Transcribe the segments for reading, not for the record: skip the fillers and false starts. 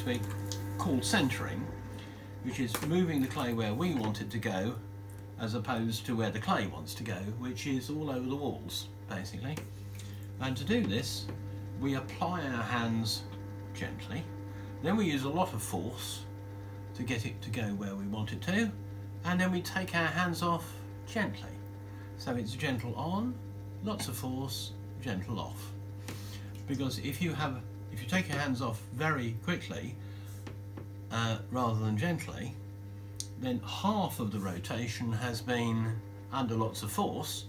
process we call centering, which is moving the clay where we want it to go as opposed to where the clay wants to go, which is all over the walls basically. And to do this we apply our hands gently, then we use a lot of force to get it to go where we want it to, and then we take our hands off gently. So it's gentle on, lots of force, gentle off. Because if you take your hands off very quickly rather than gently, then half of the rotation has been under lots of force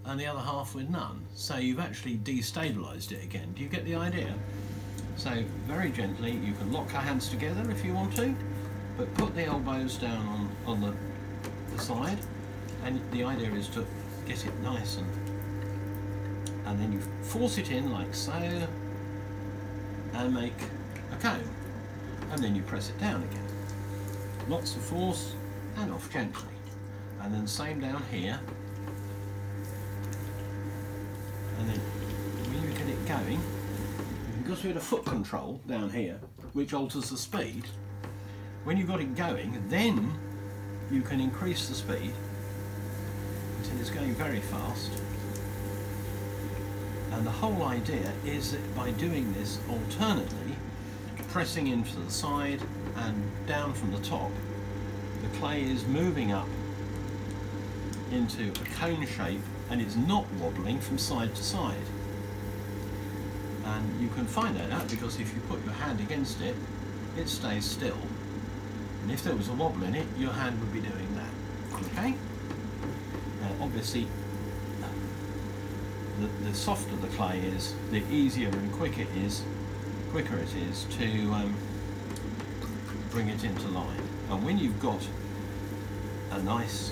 and the other half with none. So you've actually destabilized it again. Do you get the idea? So very gently, you can lock our hands together if you want to, but put the elbows down on the side, and the idea is to get it nice and then you force it in like so and make a cone, and then you press it down again. Lots of force and off gently, and then same down here, and then when you get it going, because we had a foot control down here which alters the speed, when you've got it going then you can increase the speed until it's going very fast. And the whole idea is that by doing this alternately, pressing into the side and down from the top, the clay is moving up into a cone shape and it's not wobbling from side to side. And you can find that out because if you put your hand against it, it stays still. And if there was a wobble in it, your hand would be doing that. Okay? Now obviously, the softer the clay is, the easier and quicker it is to bring it into line. And when you've got a nice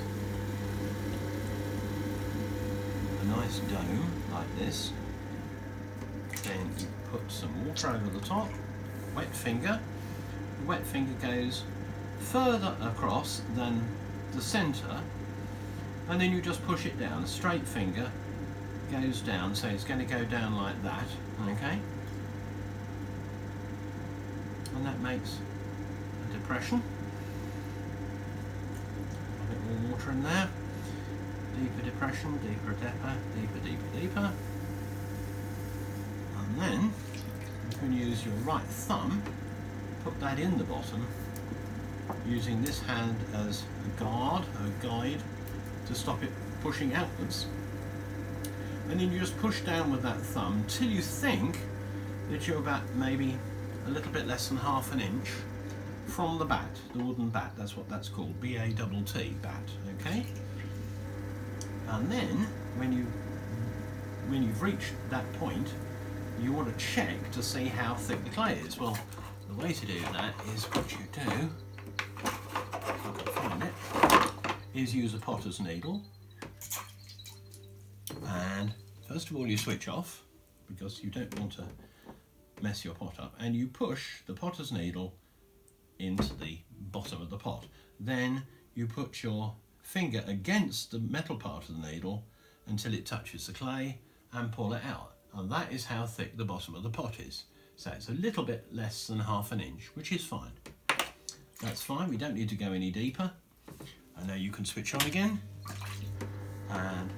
dome like this, then you put some water over the top, wet finger. The wet finger goes further across than the centre, and then you just push it down. A straight finger goes down, so it's going to go down like that, okay? And that makes a depression. A bit more water in there. Deeper depression, deeper, deeper, deeper, deeper. And then you can use your right thumb, put that in the bottom, using this hand as a guide to stop it pushing outwards. And then you just push down with that thumb till you think that you're about maybe a little bit less than half an inch from the bat, the wooden bat. That's what that's called, B-A-T-T, bat, okay? And then when you've reached that point, you want to check to see how thick the clay is. Well, the way to do that is what you do, if I can find it, is use a potter's needle. And first of all you switch off because you don't want to mess your pot up, and you push the potter's needle into the bottom of the pot. Then you put your finger against the metal part of the needle until it touches the clay and pull it out, and that is how thick the bottom of the pot is. So it's a little bit less than half an inch, which is fine. That's fine, we don't need to go any deeper. And now you can switch on again, and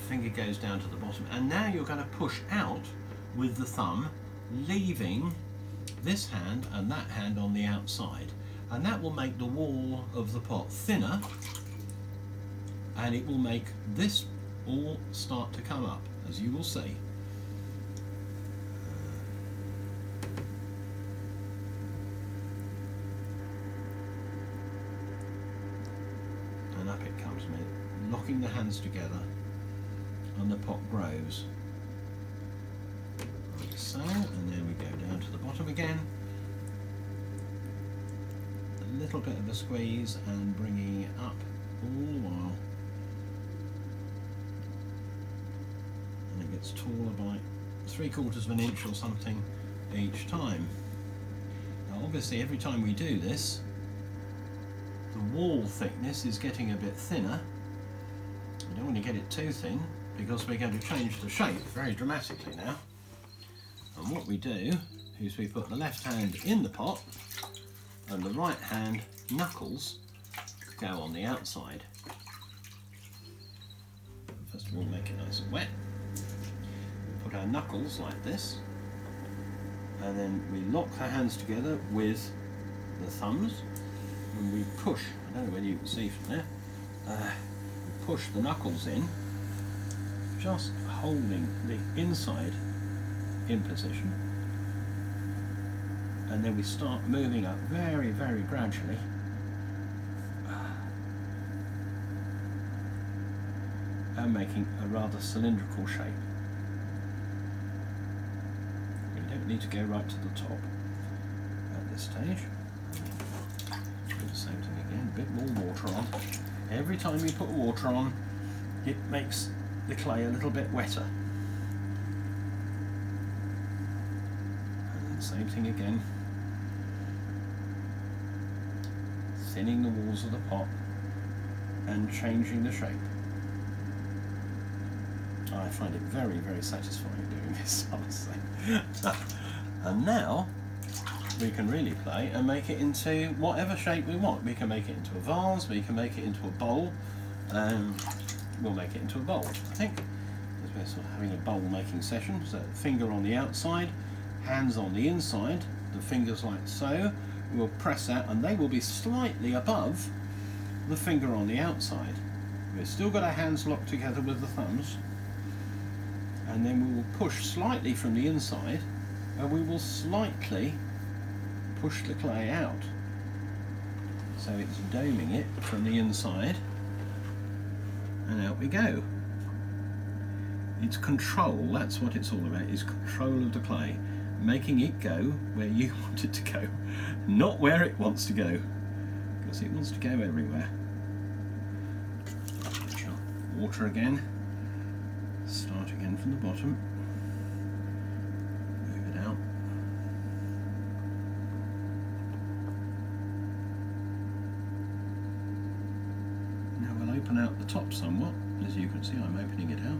finger goes down to the bottom, and now you're going to push out with the thumb, leaving this hand and that hand on the outside, and that will make the wall of the pot thinner, and it will make this all start to come up, as you will see. And up it comes, locking the hands together, and the pot grows like so, and then we go down to the bottom again, a little bit of a squeeze and bringing it up all the while, and it gets taller by 3/4 of an inch or something each time. Now obviously every time we do this, the wall thickness is getting a bit thinner. We don't want to get it too thin because we're going to change the shape very dramatically now. And what we do is we put the left hand in the pot and the right hand knuckles go on the outside. First of all, make it nice and wet. Put our knuckles like this, and then we lock the hands together with the thumbs, and we push, I don't know whether you can see from there, we push the knuckles in, just holding the inside in position, and then we start moving up very, very gradually and making a rather cylindrical shape. We don't need to go right to the top at this stage. Do the same thing again, a bit more water on. Every time you put water on, it makes the clay a little bit wetter. And then the same thing again. Thinning the walls of the pot and changing the shape. I find it very, very satisfying doing this, I must say. And now we can really play and make it into whatever shape we want. We can make it into a vase, we can make it into a bowl, we'll make it into a bowl, I think, because we're sort of having a bowl making session. So finger on the outside, hands on the inside, the fingers like so, we'll press out and they will be slightly above the finger on the outside. We've still got our hands locked together with the thumbs, and then we will push slightly from the inside and we will slightly push the clay out. So it's doming it from the inside, and out we go. It's control, that's what it's all about, is control of the clay. Making it go where you want it to go, not where it wants to go, because it wants to go everywhere. Water again. Start again from the bottom, move it out. Now we'll open out the top somewhat. As you can see, I'm opening it out.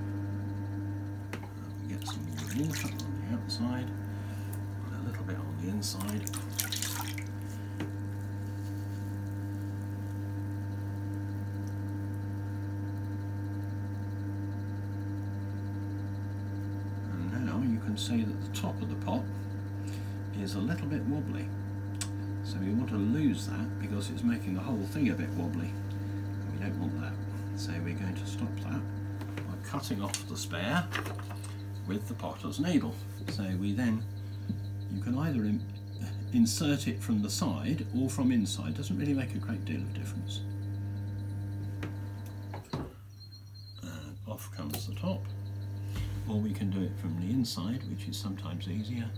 We get some more water on the outside, a little bit on the inside. See that the top of the pot is a little bit wobbly, so we want to lose that because it's making the whole thing a bit wobbly, and we don't want that. So we're going to stop that by cutting off the spare with the potter's needle. So we then, you can either insert it from the side or from inside, doesn't really make a great deal of difference. And off comes the top. Or we can do it from the inside, which is sometimes easier,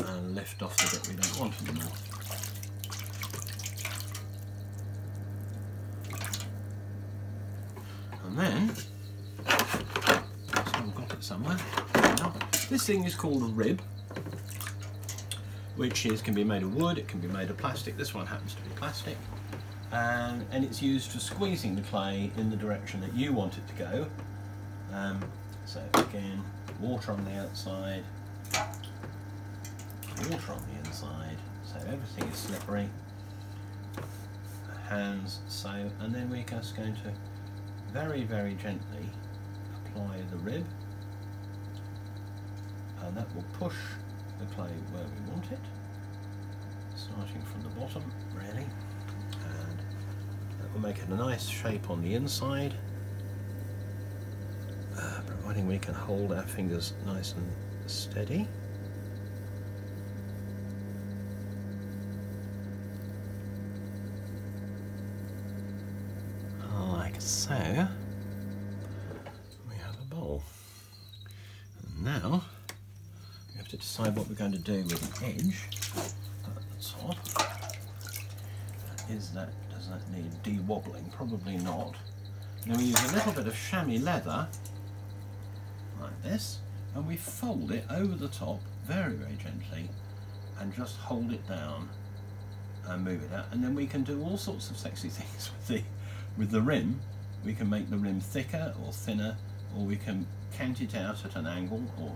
and lift off the bit we don't want anymore. And then, so we've got it somewhere. Now, this thing is called a rib, which can be made of wood, it can be made of plastic. This one happens to be plastic. And it's used for squeezing the clay in the direction that you want it to go. So again, water on the outside, water on the inside, so everything is slippery. Hands so, and then we're just going to very, very gently apply the rib, and that will push the clay where we want it, starting from the bottom, really. We'll make it a nice shape on the inside, providing we can hold our fingers nice and steady. Like so. We have a bowl. And now we have to decide what we're going to do with the edge at the top. Does that need de-wobbling? Probably not. Now we use a little bit of chamois leather, like this, and we fold it over the top very, very gently, and just hold it down and move it out. And then we can do all sorts of sexy things with the rim. We can make the rim thicker or thinner, or we can cant it out at an angle, or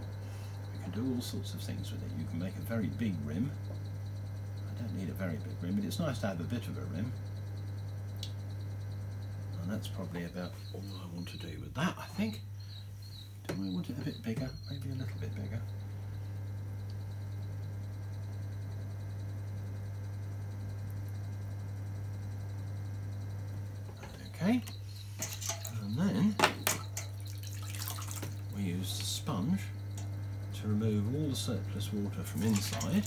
can do all sorts of things with it. You can make a very big rim. I don't need a very big rim, but it's nice to have a bit of a rim. And that's probably about all I want to do with that, I think. Do I want it a bit bigger? Maybe a little bit bigger. Okay, and then we use the sponge to remove all the surplus water from inside.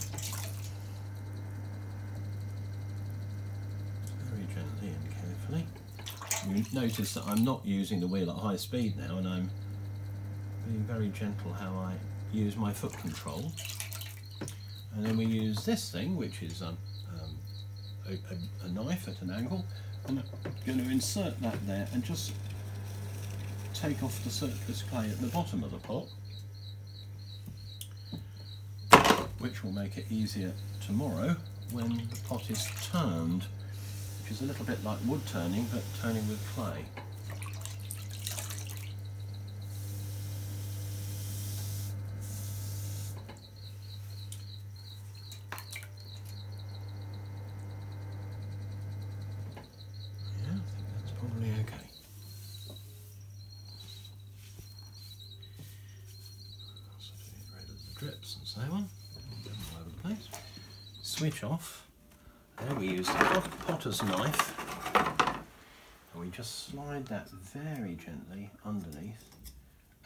Very gently and carefully. You notice that I'm not using the wheel at high speed now, and I'm being very gentle how I use my foot control. And then we use this thing, which is a knife at an angle. I'm going to insert that there and just take off the surplus clay at the bottom of the pot, which will make it easier tomorrow when the pot is turned, which is a little bit like wood turning, but turning with clay. Probably okay. So get rid of the drips and so on. All over the place. Switch off. Then we use the potter's knife, and we just slide that very gently underneath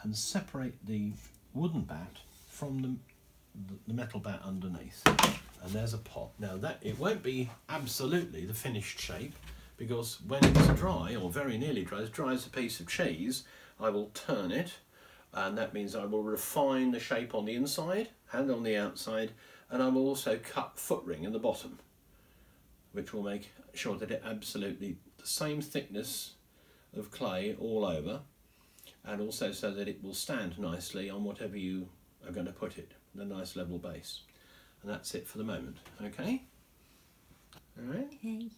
and separate the wooden bat from the metal bat underneath. And there's a pot. Now that it won't be absolutely the finished shape, because when it's dry, or very nearly dry, as dry as a piece of cheese, I will turn it, and that means I will refine the shape on the inside and on the outside, and I will also cut foot ring in the bottom, which will make sure that it absolutely the same thickness of clay all over, and also so that it will stand nicely on whatever you are going to put it, a nice level base. And that's it for the moment, okay? All right. Okay.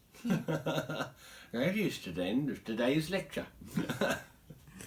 That is the end of today's lecture.